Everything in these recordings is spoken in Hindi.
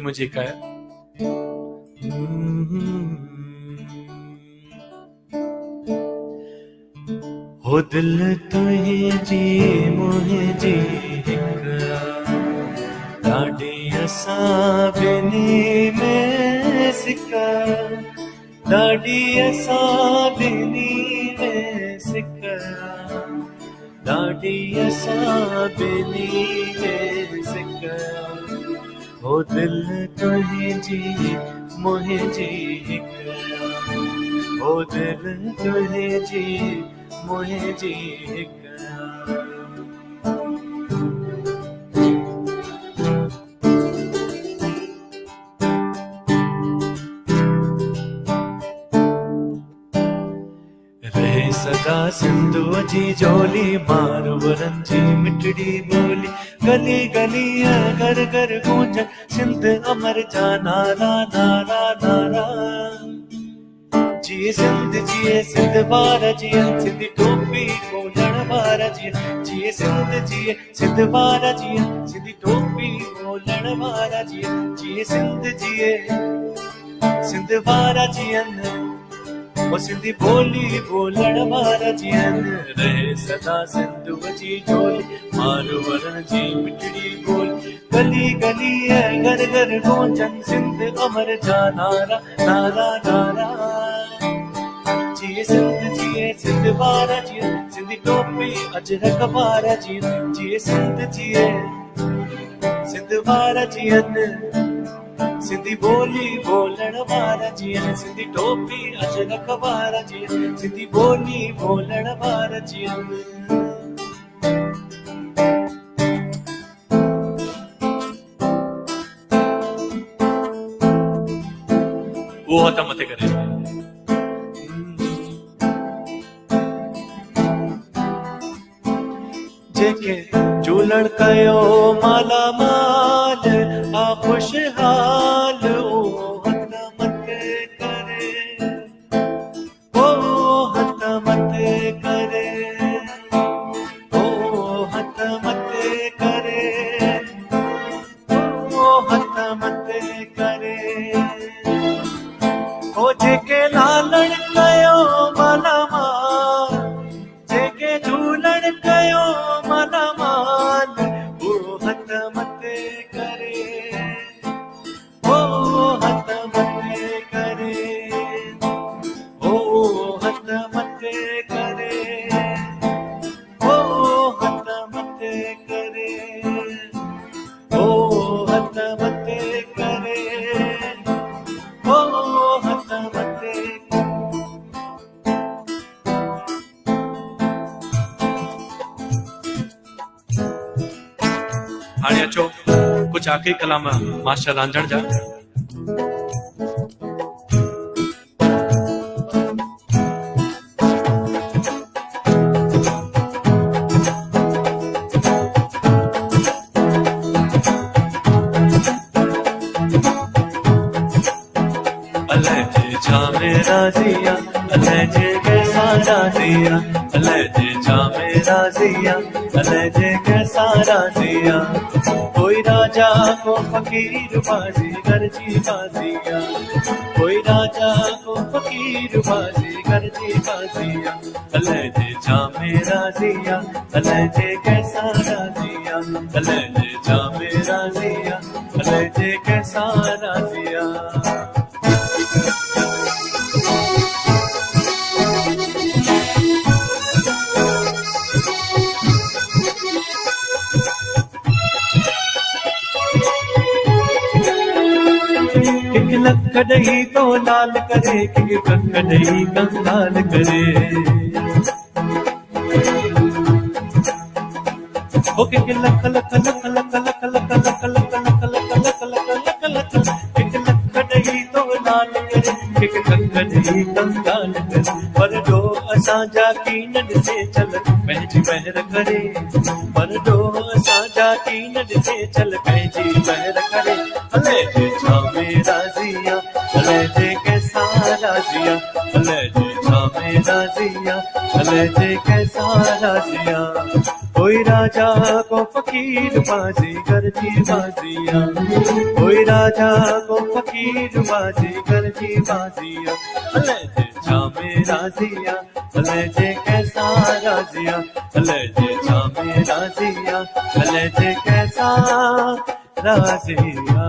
मुझे कया हो दिल तुंहिंजी मुंहिंजी हिकरा ॾाढी असां ॿिन्ही में सिका ॾाढी असां ॿिन्ही में सिका ॾाढी असां ॿिन्ही में सिका हो दिल तुंहिंजी मुंहिंजी हिकरा हो दिल तुंहिंजी मुंहिंजी हिकरा रहे सदा सिंधुअ जी झोली मारवरनि जी मिठड़ी ॿोली गली गली घर घर गूंजन सिंध अमर जा नारा नारा नारा जिए सिंध जिए सिंध वार जिए सिंधी टोपी ॻोल्हण वार जिए सिंध वार जिए सिंधी टोपी ॻोल्हण वार जिए सिंध जिए सिंध वार जियनि ओ सिंधी ॿोली ॿोलण वार जियनि रहे सदा सिंधुअ जी झोली मारवरनि जी मिठड़ी ॿोली गली गली घर घर गूंजन सिंध अमर जा नारा नारा नारा जिए सिंध वार जिए सिंधी टोपी अजरक वार जिए सिंध वार जियनि सिंधी ॿोली ॿोलण वार जियनि सिंधी टोपी अजरक वार जियनि सिंधी ॿोली ॿोलण वार जियनि वो हथ मथे करे जेके झूलण कयो माला माल आ खुशहाल ओ हथ मथे करे ओ हथ मथे करे ओ हथ मथे करे ओ हथ मथे करे ओ जेके लालण कयो माला माल जेके झूलण कयो माला माल ओ हथ मथे करे ओ हथ मथे करे ओ हथ मथे करे ओ हथ मथे करे ओ हथ मथे करे ओ हथ मथे हाणे अचो कुछ आखिरी कलाम मास्टर रांझण जा अलजे जामे राजिया अलजे कैसा राजिया अलजे जामे राजिया अलजे कैसा राजिया कोई राजा को फकीर बाजी गरजी बाजिया कोई राजा को फकीर बाजी गरजी बाजिया अलजे जामे राजिया अलजे कैसा राजिया अलजे जामे राजिया अलजे कैसा राजिया लखड़ई तो लाल करे कि लखड़ई कंगाल करे ओ कि लख लख लख लख लख लख लख लख लख लख लख लख लख लखड़ई तो लाल करे कि लखड़ई कंगाल करे पर जो असां जा कीन ॾिसे चल पंहिंजी महर करे पर जो असां जा कीन ॾिसे चल पंहिंजी महर करे हले जे छामे राज़िया हले जे कैसा राज़िया हले जे छामे राज़िया हले जे कैसा राज़िया कोई राजा को फकीर बाजीगर जी बाजिया, कोई राजा को फकीर बाजीगर जी बाजिया। अले जे छामे राजिया, अले जे कैसा राजिया, अले जे छामे राजिया, अले जे कैसा राजिया।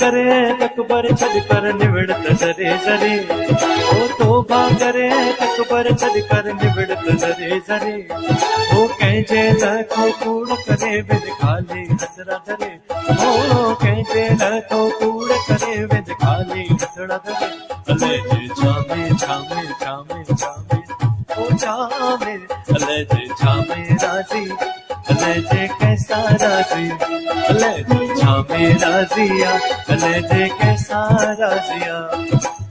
करे अकबर छड़कर निवड़त जरे जरे, ओ तोबा करे अकबर छड़कर निवड़त जरे जरे। ओ कहजे लखो कूड़ करे विद खाली हथड़ा धरे, ओ कहजे लखो कूड़ करे विद खाली हथड़ा धरे। अले जे छामे छामे छामे छामे ओ छामे, अले जे छामे राजी, अले जे कैसा राजी, अले जे छामे राजिया, अले जे कैसा राजिया।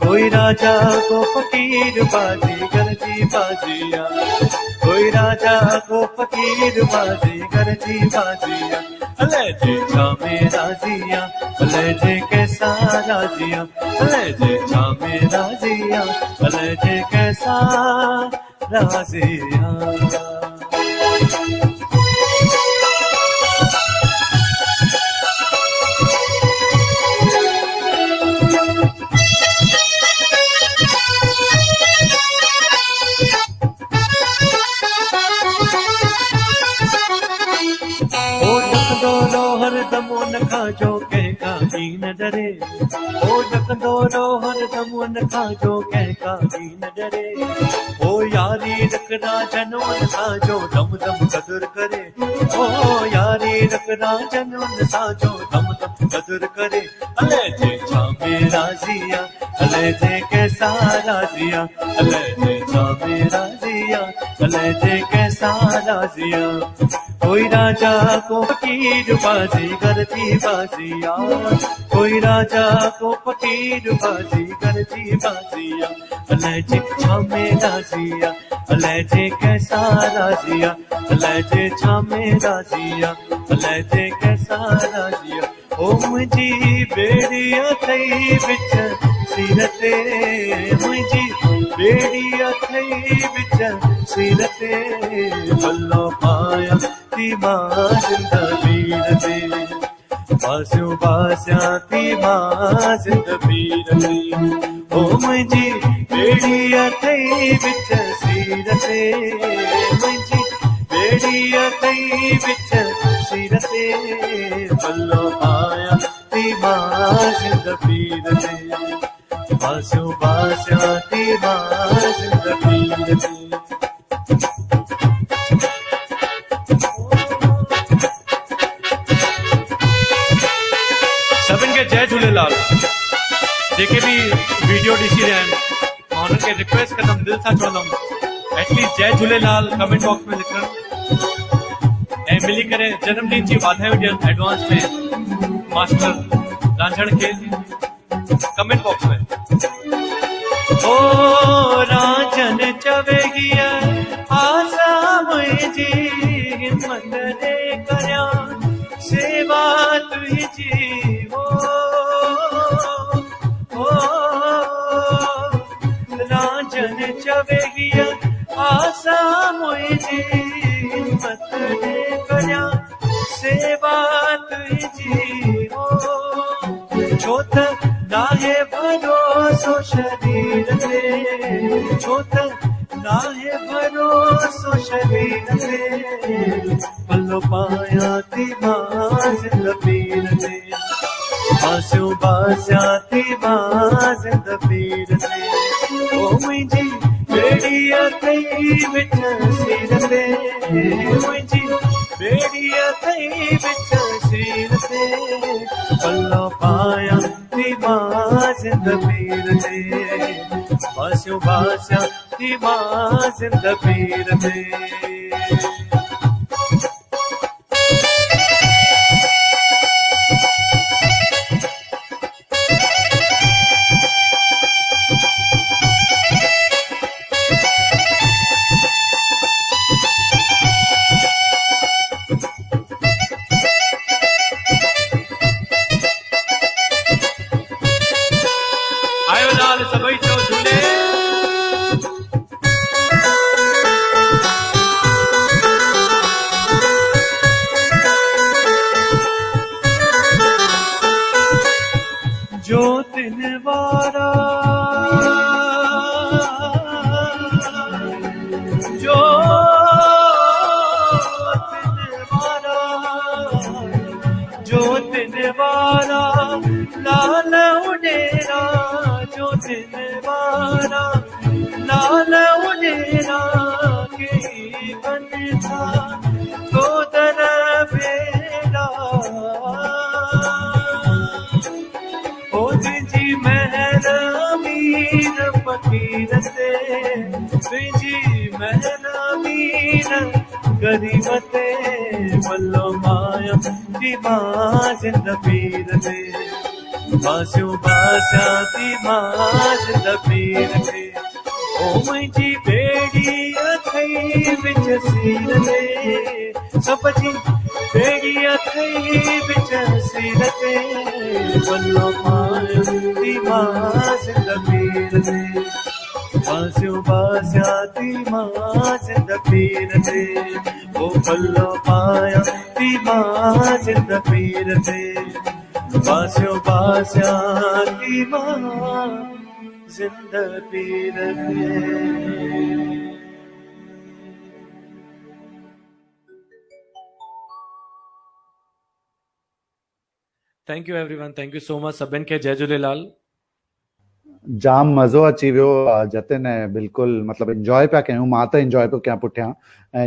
कोई राजा को फकीर बाजीगर जी बाजिया, कोई राजा को फकीर बाजीगर जी बाजिया। अले जे छामे राजिया, अले जे कैसा राजिया, अले जे छामे राजिया, अले जे कैसा राजिया। हरदम न खाजो कंहिंखा ही न डरे, ओ ॾकंदो रो हरदम न खाजो कंहिंखा ही न डरे। ओ यारी रखना जनवन साजो दम दम कदुर करे, ओ यारी रखना जनवन साजो दम दम कदुर करे। अले जे छामे राजिया, अले जे कैसा राजिया, अले जे छामे राजिया, अले जे कैसा राजिया। कोई राजा को फकीर बाजीगर जी बाजिया, कोई राजा को फकीर बाजीगर जी बाजिया। अले जे छामे राजिया, अले जे कैसा राजिया, अले जे छामे राजिया, अले जे कैसा राजिया। ओ मुंहिंजी बेड़िया थई विच सिर ते, मुंहिंजी बेड़िया थई विच सिर ते। पल्लो पाया थी मां ज़िंदगीर ते, बासियो बासिया थी मां ज़िंदगीर ते। ओ मुंहिंजी बेड़िया थई विच सिर ते, मुंहिंजी बेड़िया थई विच सिर ते। पल्लो पाया थी मां ज़िंदगीर ते, बासियो बासिया थी मां ज़िंदगीर ते। सभिनि खे जय झूलेलाल। जेके भी वीडियो ॾिसी रहिया आहिनि मां उन्हनि खे रिक्वेस्ट कंदमि, दिलि सां चवंदमि एटलीस्ट जय झूलेलाल कमेंट बॉक्स में लिखणु ऐं मिली करे जन्मदिन जी वाधायूं ॾियनि एडवांस में मास्टर रांझण खे कमेंट बॉक्स में। ओ रांझन चवेगी आसा मुंहिंजी हिम्मत दे करियां सेवा तुंहिंजी। रांझन चवेगी आसा मुंहिंजी हिम्मत दे करियां सेवा तुंहिंजी। छो त नाहे भरोसो शरीर ते, छो त नाहे भरोसो शरीर ते। पल्लो पाया थी मां ज़िंदगीर ते, बासियो बासिया थी मां ज़िंदगीर ते। ओ मुंहिंजी बेड़िया थई विच सिर ते, मुंहिंजी बेड़िया थई विच सिर ते। पल्लो पाया थी मां ज़िंदगीर ते, बासियो बासिया थी मां ज़िंदगीर ते। जो तिन वारा जो तिन वारा जो तिन वारा लाल उडेरा जो तिन वारा लाल उडेरा के बन था गोदर बेरा जी महर मीर फकीर से तुझी महर मीर गरीब ते वल्लो माया ती मां जिंद पीर ते बासियो बासिया ती मां जिंद पीर ते ओ मुंहिंजी बेड़ी अथई विच सीर ते सब जी बेड़ी अथई विच सीर ते वल्लो माया ती मां जिंद पीर ते बासियो बासिया ती मां जिंद पीर ते ओ वल्लो माया ती मां जिंद पीर ते बासियो बासिया ती मां जिंद पीर ते। Thank you everyone, thank you so much सभिनि खे। जय झूलेलाल। जाम मज़ो अची वियो जतिन, बिल्कुलु मतिलबु इंजॉय पिया कयूं, मां त इंजॉय पियो कयां पुठियां। ऐं